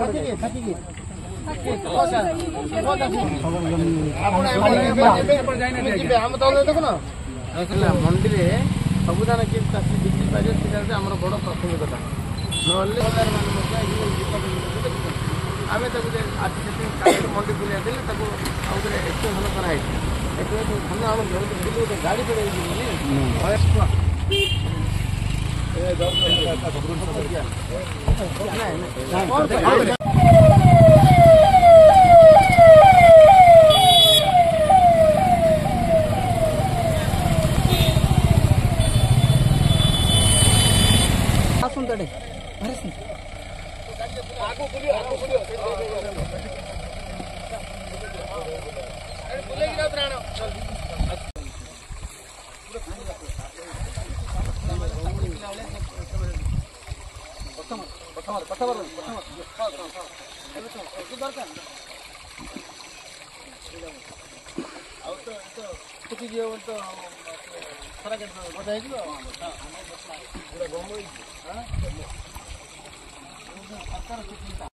मंडी सबुधान कि चाषी बिक्री पारे आम बड़ प्राथमिकता आम मंडी बुला एत भल कराई गाड़ी चढ़ाई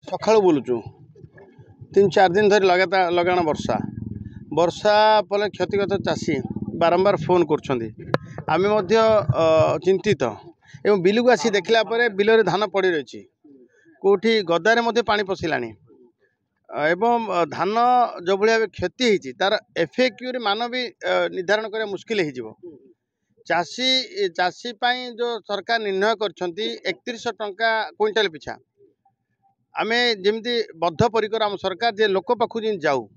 सका बोलुचु 3-4 दिन धरी लगातार लगाण वर्षा फल क्षतिगत चाषी बारंबार फोन कर चिंतित एवं बिल को आसी देखला बिल धान पड़ी रही कौटी गदारे पानी पशिला एवं धान जो भाया क्षति होती तार एफएक्यू मान भी निर्धारण करने मुस्किल हो चाषी चाषी जो सरकार निर्णय कर 3100 टंका क्विंटाल पिछा आमे जमती बद्धपरिकर आम सरकार जे लोक पाखु जी जाऊ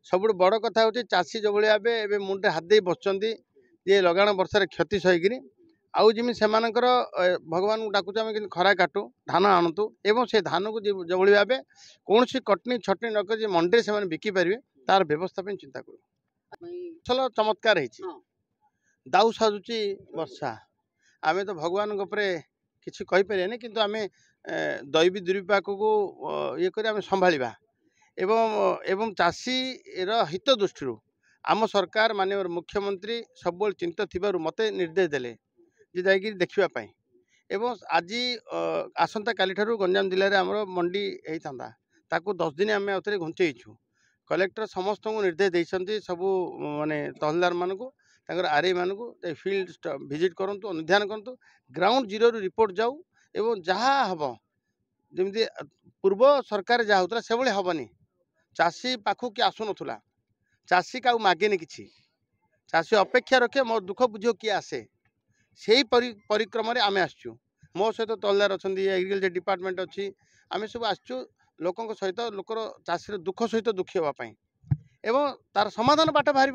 सब बड़ कथा हूँ चाषी जो भाया मुंडे हाथ दे बसुँच ये लगाण वर्षार क्षति सहीकि आउ जमी से भगवान को डाकुचे आम खरा काटू धान आणतु एवं से धान को जो भाव कौन कटनी छटनी नक मंडी से बिकी पारे तार व्यवस्था चिंता करूँ फसल चमत्कार दाऊ साजुची वर्षा आमे तो भगवान किसी कहीपर किंतु आमे दैवी दुर्विपाक को ये कर संभाला एवं चाषी हित दृष्टि आम सरकार माननीय मुख्यमंत्री सब चिंता थिबारु मते निर्देश देले जे जाइए देखापी एवं आज आसंता काली ठारू गंजाम जिले में आम मंडी होता ताकू 10 दिन आम आउे घुंचेइछु कलेक्टर समस्त को निर्देश देते सबू माने तहसीलदार मानू आरआई मानू फील्ड विजिट करूँ अनुधान करूँ ग्राउंड जीरो रिपोर्ट जाऊ एवं जहाँ हम जमी पूर्व सरकार जहाँ होता से भाई हेनी चाषी पाखु किए आसुना चाषी का मागेनि कि चाषी अपेक्षा रखे मो दुख बुझ किए आसे से परिक्रम आम आसचु मो सहित तहसीलदार अच्छा एग्रीकल्चर डिपार्टमेंट अच्छी आम सब आसचु लोकों सहित लोकर चाषी दुख सहित दुखी हाँपाई एवं तार समाधान बाट बाहर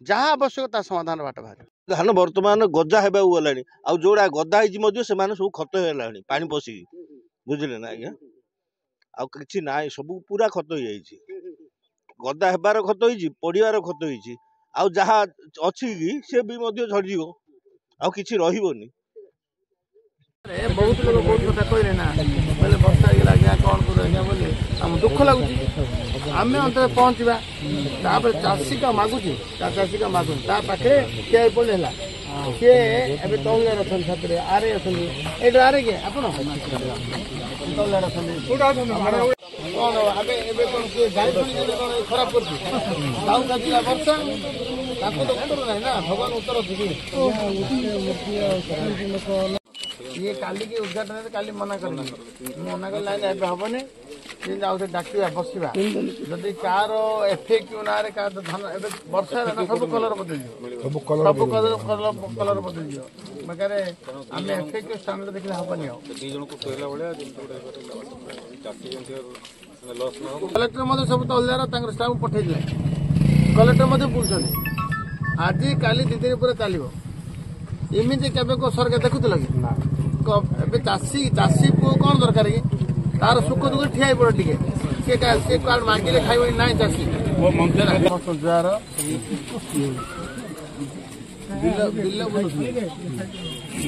जहाँ आवश्यक तार समाधान बाट बाहर धान बर्तमान गजा होगा गलानी आ जोड़ा गदा हो सब खत होगा पानी पशिकी बुझे ना आज्ञा आ कि ना सब पूरा खत हो गदा हेबार खत हो पड़ार खत हो जहाँ अच्छी सी भी झड़जी आ किसी रही बहुत लोग बहुत कथा कहले ना बोले वर्षा आज्ञा कौन कर आज्ञा बोले आम दुख लगुच आम अंतर पहुँचवा चाषी का मागुची चाषी का मागुची पाखे ठिया पड़े सी ए तहसीलदार अच्छा छात्र आरए अच्छा आरए किए आप तहसीलदार अच्छा कौन गाड़ी खराब कर वर्षा तो उत्तर ना ना भगवान उत्तर ये काली की उद्घाटन काली मना करना मना कर हेनी आउे डाक बसवा जदि कार एफएक्यू ना धान वर्षा सब कलर बदल सब कलर बदल बेकार आम एफएक्यू स्टाण्ड देखने हेनी कलेक्टर सब तहसीलदार स्टाफ पठे कलेक्टर बुझे आज काली 2 दिन पर चलो एमती केवे को सरकार देखुल कि चाषी चाषी पुओ कौन दरकार कि तार सुख दुख ठिया पड़ टे सी कार्ड मांगे खाइब ना चाषी जुआर बिल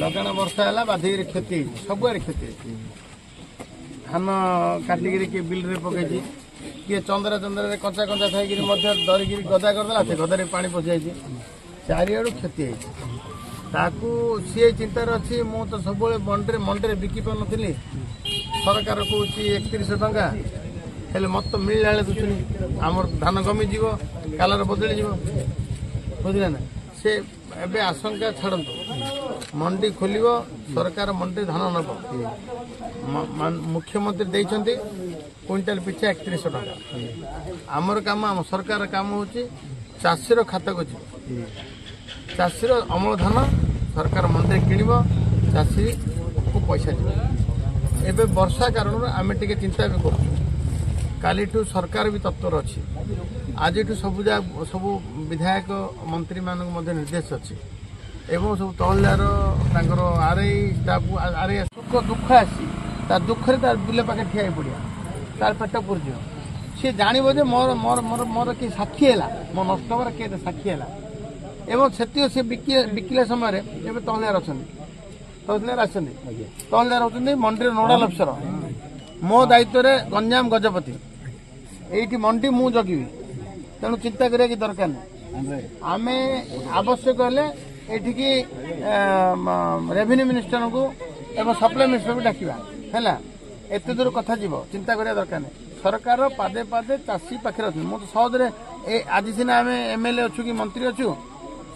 लगाण वर्षा है बाधिक क्षति सबुआर क्षति धान काटिकी किए बिल रे पकई किए चंद्रा चंद्रा कंचा कंचा थी दरिकी गदा करदेला से गदारे पानी पशि जाइए चारिआड़ क्षति ताकू सी चिंतार अच्छी मु तो सब मंडी बिकी पार नी सरकार कौच 3100 टंका हेल्ले मत मिलला दूसरी आम धान कमिज कलर बदली बुझे ना से एबे आशंका छाड़ू मंडी खोल सरकार मंडी धान नब मुख्यमंत्री देते क्विंटाल पिछा 3100 टंका आमर काम आम सरकार काम हूँ चाषीर खाता को चाषीर अमल धान सरकार मंडी किणव चाषी को पैसा एबे वर्षा कारण आम टे चिंता भी कर काली सरकार भी तत्पर अच्छी आज सब सब विधायक मंत्री मान निर्देश अच्छी एवं सब तहसीलदार आरआई स्टाफ आरआई सुख दुख आसी दुख तार बिल पाखे ठिया पड़ा तार पेट पुरज सी जानव मोर मोर मोर मोर कि साक्षी है मो नष्ट हमार किए साक्षी है एवं से बिकिला समय तहसीलदार अच्छा तहसीलदार आसती तहसीलदार होती मंडी नोडाल अफसर मो दायित्व गंजाम गजपति ये मंडी मु जगिबी तेणु चिंता करिया कि दरकार नहीं आम आवश्यक हेले ये रेवेन्यू मिनिस्टर को एवं सप्लाई मिनिस्टर को डाकिबा है एत दूर कथा जीव चिंता करिया दरकार नहीं सरकार पादे पादे चाषी पाखे अच्छे मुझे सहजरे आज सीना आम एमएलए अच्छु कि मंत्री अच्छु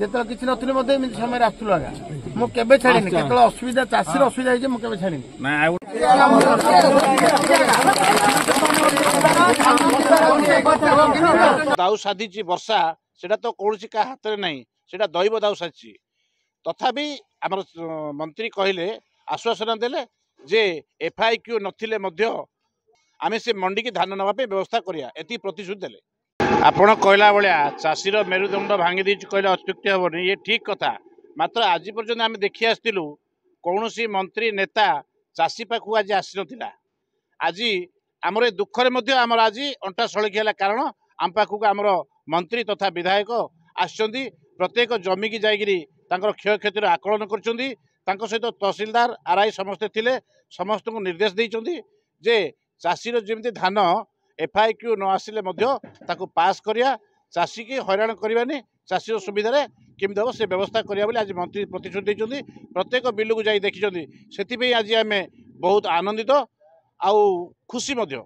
जो किसी नी एमती समय आसलु आगे मुझे छाड़ी केवल असुविधा चाषीर असुविधा है मुझे छाड़ी दाऊ साधी वर्षा सेटा तो कौन का हाथ में ना से दैव दाऊ साधी तथापि आमर मंत्री कहले आश्वासन देले जे एफआईक्यू नथिले मध्य आमे से मंडी की धान नवा व्यवस्था करिया एति प्रतिश्रुति देले आपण कहला भाया चाषीर मेरुदंड भांगी दी कहले अत्युक्ति हेनी ये ठीक कथा मात्र आज पर्यंत आम देखी आसलु कौन मंत्री नेता चाषी पाखु आज आसी ना आज आमर ए दुखरे आमर आज अंटा सड़की है कारण आम पाखक आमर मंत्री तथा विधायक आसछंती प्रत्येक जमी की जाइए क्षय क्षतिर आकलन कर सहित तहसीलदार आरआई समस्ते थिले समस्त को निर्देश देइछंती जे चाषीर जमी धान एफआईक्यू न आसिले ताकू पास करिया चाषी की हैरान करवानी चाषीर सुविधा केमती हम से व्यवस्था करिया बोली आज मंत्री प्रतिश्रुति देइछंती प्रत्येक बिल को जाई देखिछंती सेति आज आम बहुत आनंदित आउ खुशी मध्य।